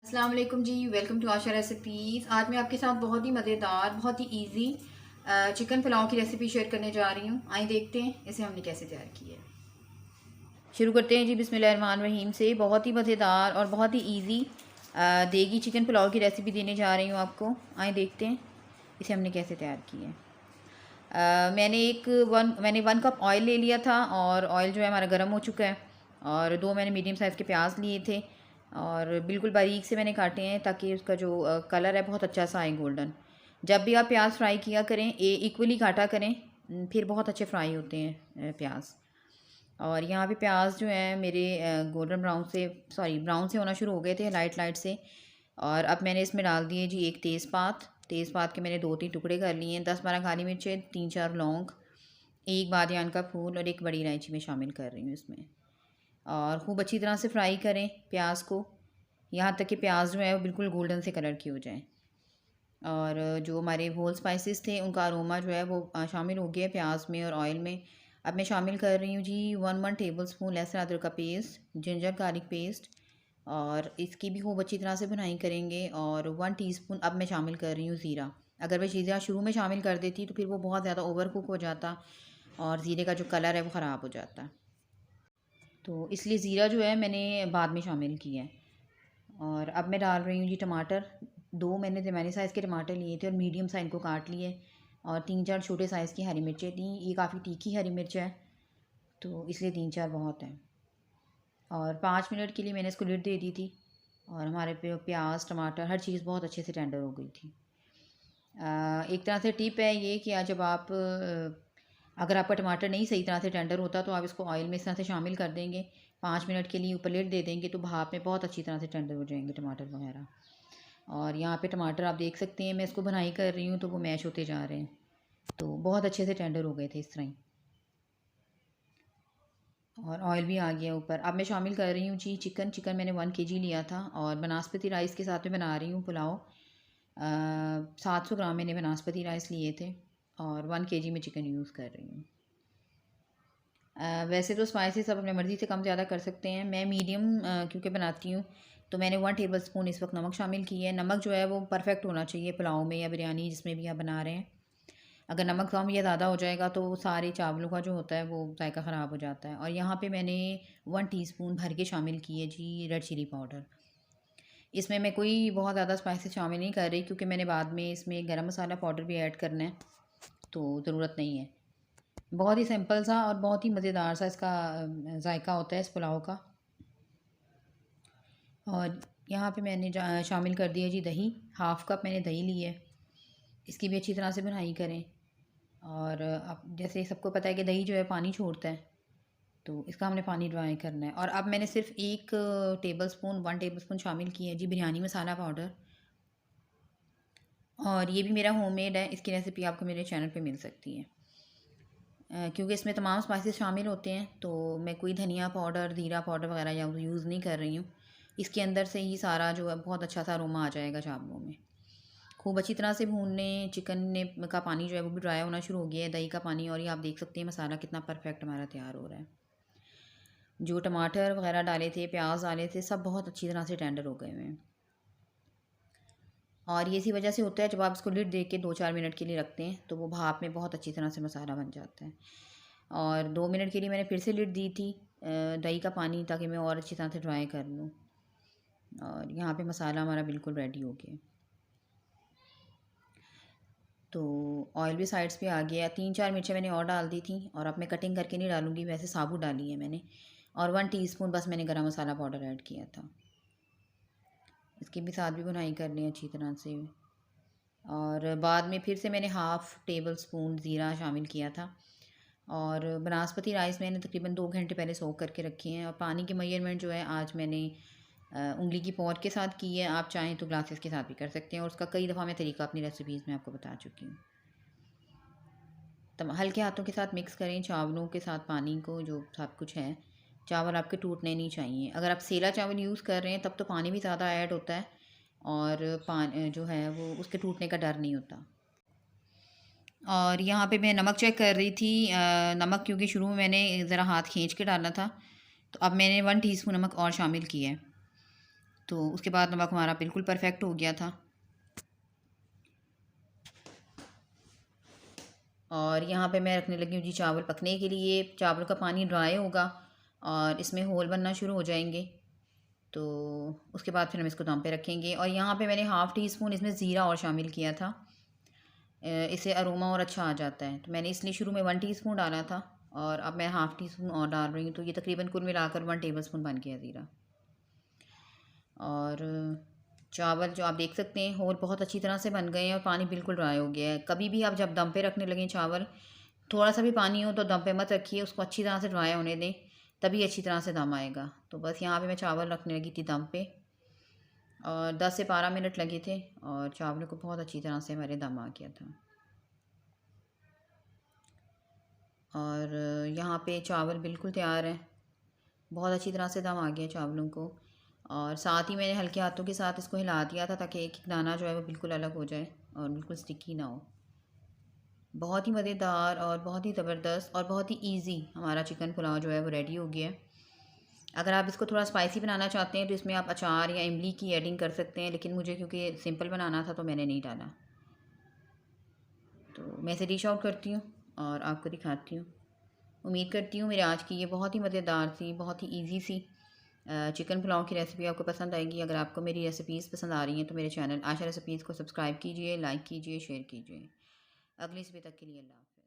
अस्सलाम वालेकुम जी, welcome to Asha recipes. आज मैं आपके साथ बहुत ही मज़ेदार, बहुत ही इजी चिकन पुलाव की रेसिपी शेयर करने जा रही हूँ। आइए देखते हैं इसे हमने कैसे तैयार किया है। शुरू करते हैं जी बिस्मिल्लाहिर्रहमानिर्रहीम से। बहुत ही मज़ेदार और बहुत ही इजी देगी चिकन पुलाव की रेसिपी देने जा रही हूँ आपको। आइए देखते हैं इसे हमने कैसे तैयार किया है। मैंने 1 कप ऑयल ले लिया था और ऑयल जो है हमारा गर्म हो चुका है। और 2 मैंने मीडियम साइज़ के प्याज लिए थे और बिल्कुल बारीक से मैंने काटे हैं ताकि उसका जो कलर है बहुत अच्छा सा आए गोल्डन। जब भी आप प्याज फ्राई किया करें इक्वली काटा करें, फिर बहुत अच्छे फ्राई होते हैं प्याज। और यहाँ पे प्याज जो है मेरे गोल्डन ब्राउन से होना शुरू हो गए थे, लाइट लाइट से। और अब मैंने इसमें डाल दिए जी एक तेज़पात के मैंने 2-3 टुकड़े कर लिए हैं, 10-12 काली मिर्चें, 3-4 लौंग, एक बादियान का फूल और एक बड़ी इलायची में शामिल कर रही हूँ इसमें। और खूब अच्छी तरह से फ्राई करें प्याज को, यहाँ तक कि प्याज जो है वो बिल्कुल गोल्डन से कलर की हो जाए। और जो हमारे होल स्पाइसेस थे उनका अरोमा जो है वो शामिल हो गया प्याज में और ऑयल में। अब मैं शामिल कर रही हूँ जी 1 टेबल स्पून लहसुन अदरक का पेस्ट, जिंजर गार्लिक पेस्ट, और इसकी भी खूब अच्छी तरह से भुनाई करेंगे। और 1 टीस्पून अब मैं शामिल कर रही हूँ ज़ीरा। अगर मैं ज़ीरा शुरू में शामिल कर देती तो फिर वो बहुत ज़्यादा ओवर कुक हो जाता और ज़ीरे का जो कलर है वो ख़राब हो जाता। तो इसलिए ज़ीरा जो है मैंने बाद में शामिल किया है। और अब मैं डाल रही हूँ जी टमाटर। 2 मैंने ज़मानी साइज़ के टमाटर लिए थे और मीडियम सा इनको काट लिए। और 3-4 छोटे साइज़ की हरी मिर्चें थी। ये काफ़ी तीखी हरी मिर्च है तो इसलिए 3-4 बहुत हैं। और 5 मिनट के लिए मैंने इसको लिड दे दी थी और हमारे प्याज टमाटर हर चीज़ बहुत अच्छे से टेंडर हो गई थी। एक तरह से टिप है ये कि आज जब आप अगर आपका टमाटर नहीं सही तरह से टेंडर होता तो आप इसको ऑयल में इस तरह से शामिल कर देंगे, 5 मिनट के लिए ऊपर लिड दे देंगे तो भाप में बहुत अच्छी तरह से टेंडर हो जाएंगे टमाटर वगैरह। और यहाँ पे टमाटर आप देख सकते हैं, मैं इसको भुनाई कर रही हूँ तो वो मैश होते जा रहे हैं, तो बहुत अच्छे से टेंडर हो गए थे इस तरह ही। और ऑयल भी आ गया ऊपर। अब मैं शामिल कर रही हूँ जी चिकन मैंने 1 kg लिया था और बनास्पति राइस के साथ में बना रही हूँ पुलाव। 700 ग्राम मैंने बनास्पति राइस लिए थे और 1 kg में चिकन यूज़ कर रही हूँ। वैसे तो स्पाइसेस आप अपनी मर्ज़ी से कम ज़्यादा कर सकते हैं। मैं मीडियम क्योंकि बनाती हूँ तो मैंने 1 टेबल स्पून इस वक्त नमक शामिल किया है। नमक जो है वो परफेक्ट होना चाहिए पुलाव में या बिरयानी जिसमें भी आप बना रहे हैं। अगर नमक कम या ज़्यादा हो जाएगा तो सारे चावलों का जो होता है वो जायका ख़राब हो जाता है। और यहाँ पे मैंने 1 टीस्पून भर के शामिल किए जी रेड चिली पाउडर। इसमें मैं कोई बहुत ज़्यादा स्पाइसेस शामिल नहीं कर रही क्योंकि मैंने बाद में इसमें गरम मसाला पाउडर भी ऐड करना है, तो ज़रूरत नहीं है। बहुत ही सिंपल सा और बहुत ही मज़ेदार सा इसका जायका होता है इस पुलाव का। और यहाँ पे मैंने शामिल कर दिया जी दही। 1/2 कप मैंने दही ली है। इसकी भी अच्छी तरह से बुनाई करें। और अब जैसे सबको पता है कि दही जो है पानी छोड़ता है, तो इसका हमने पानी ड्राई करना है। और अब मैंने सिर्फ 1 टेबल स्पून शामिल किया है जी बिरयानी मसाला पाउडर। और ये भी मेरा होममेड है, इसकी रेसिपी आपको मेरे चैनल पे मिल सकती है। क्योंकि इसमें तमाम स्पाइसेस शामिल होते हैं तो मैं कोई धनिया पाउडर ज़ीरा पाउडर वगैरह या यूज़ नहीं कर रही हूँ। इसके अंदर से ही सारा जो है बहुत अच्छा सा अरोमा आ जाएगा चावलों में। खूब अच्छी तरह से भूनने चिकन ने का पानी जो है वो भी ड्राई होना शुरू हो गया है, दही का पानी। और ये आप देख सकते हैं मसाला कितना परफेक्ट हमारा तैयार हो रहा है। जो टमाटर वगैरह डाले थे, प्याज डाले थे, सब बहुत अच्छी तरह से टेंडर हो गए हुए हैं। और ये इसी वजह से होता है जब आप इसको लिड दे के 2-4 मिनट के लिए रखते हैं तो वो भाप में बहुत अच्छी तरह से मसाला बन जाता है। और 2 मिनट के लिए मैंने फिर से लिड दी थी दही का पानी, ताकि मैं और अच्छी तरह से ड्राई कर लूँ। और यहाँ पे मसाला हमारा बिल्कुल रेडी हो गया। तो ऑयल भी साइड्स पे आ गया। 3-4 मिर्चें मैंने और डाल दी थी और अब मैं कटिंग करके नहीं डालूँगी, वैसे साबुत डाली है मैंने। और 1 टीस्पून बस मैंने गरम मसाला पाउडर ऐड किया था। इसके भी साथ भी भुनाई कर लें अच्छी तरह से। और बाद में फिर से मैंने 1/2 टेबल स्पून ज़ीरा शामिल किया था। और बनास्पति राइस मैंने तकरीबन 2 घंटे पहले सोक करके रखे हैं। और पानी की मेजरमेंट जो है आज मैंने उंगली की पॉट के साथ की है, आप चाहें तो ग्लासेस के साथ भी कर सकते हैं। और उसका कई दफ़ा मैं तरीका अपनी रेसिपीज़ में आपको बता चुकी हूँ। तब हल्के हाथों के साथ मिक्स करें चावलों के साथ पानी को, जो सब कुछ है। चावल आपके टूटने नहीं चाहिए। अगर आप सेला चावल यूज़ कर रहे हैं तब तो पानी भी ज़्यादा ऐड होता है और पानी जो है वो उसके टूटने का डर नहीं होता। और यहाँ पे मैं नमक चेक कर रही थी। नमक क्योंकि शुरू में मैंने ज़रा हाथ खींच के डाला था, तो अब मैंने 1 टीस्पून नमक और शामिल किया है। तो उसके बाद नमक हमारा बिल्कुल परफेक्ट हो गया था। और यहाँ पे मैं रखने लगी हूँ जी चावल पकने के लिए। चावल का पानी ड्राई होगा और इसमें होल बनना शुरू हो जाएंगे, तो उसके बाद फिर हम इसको दम पे रखेंगे। और यहाँ पे मैंने हाफ़ टी स्पून इसमें ज़ीरा और शामिल किया था, इससे अरोमा और अच्छा आ जाता है। तो मैंने इसलिए शुरू में 1 टीस्पून डाला था और अब मैं हाफ़ टी स्पून और डाल रही हूँ, तो ये तकरीबन कुल मिलाकर 1 टेबल स्पून बन गया ज़ीरा। और चावल जो आप देख सकते हैं होल बहुत अच्छी तरह से बन गए हैं और पानी बिल्कुल ड्राई हो गया है। कभी भी आप जब दम पे रखने लगें चावल, थोड़ा सा भी पानी हो तो दम पे मत रखिए, उसको अच्छी तरह से ड्राई होने दें, तभी अच्छी तरह से दम आएगा। तो बस यहाँ पे मैं चावल रखने लगी थी दम पे और 10 से 12 मिनट लगे थे और चावल को बहुत अच्छी तरह से हमारे दम आ गया था। और यहाँ पे चावल बिल्कुल तैयार है, बहुत अच्छी तरह से दम आ गया चावलों को। और साथ ही मैंने हल्के हाथों के साथ इसको हिला दिया था ताकि एक एक दाना जो है वो बिल्कुल अलग हो जाए और बिल्कुल स्टिकी ना हो। बहुत ही मज़ेदार और बहुत ही ज़बरदस्त और बहुत ही इजी हमारा चिकन पुलाव जो है वो रेडी हो गया है। अगर आप इसको थोड़ा स्पाइसी बनाना चाहते हैं तो इसमें आप अचार या इमली की एडिंग कर सकते हैं, लेकिन मुझे क्योंकि सिंपल बनाना था तो मैंने नहीं डाला। तो मैं इसे डिश आउट करती हूँ और आपको दिखाती हूँ। उम्मीद करती हूँ मेरे आज की ये बहुत ही मज़ेदार सी, बहुत ही ईजी सी चिकन पुलाव की रेसिपी आपको पसंद आएगी। अगर आपको मेरी रेसिपीज़ पसंद आ रही हैं तो मेरे चैनल आशा रेसिपीज़ को सब्सक्राइब कीजिए, लाइक कीजिए, शेयर कीजिए। अगली रेसिपी तक के लिए अल्लाह हाफ़िज़।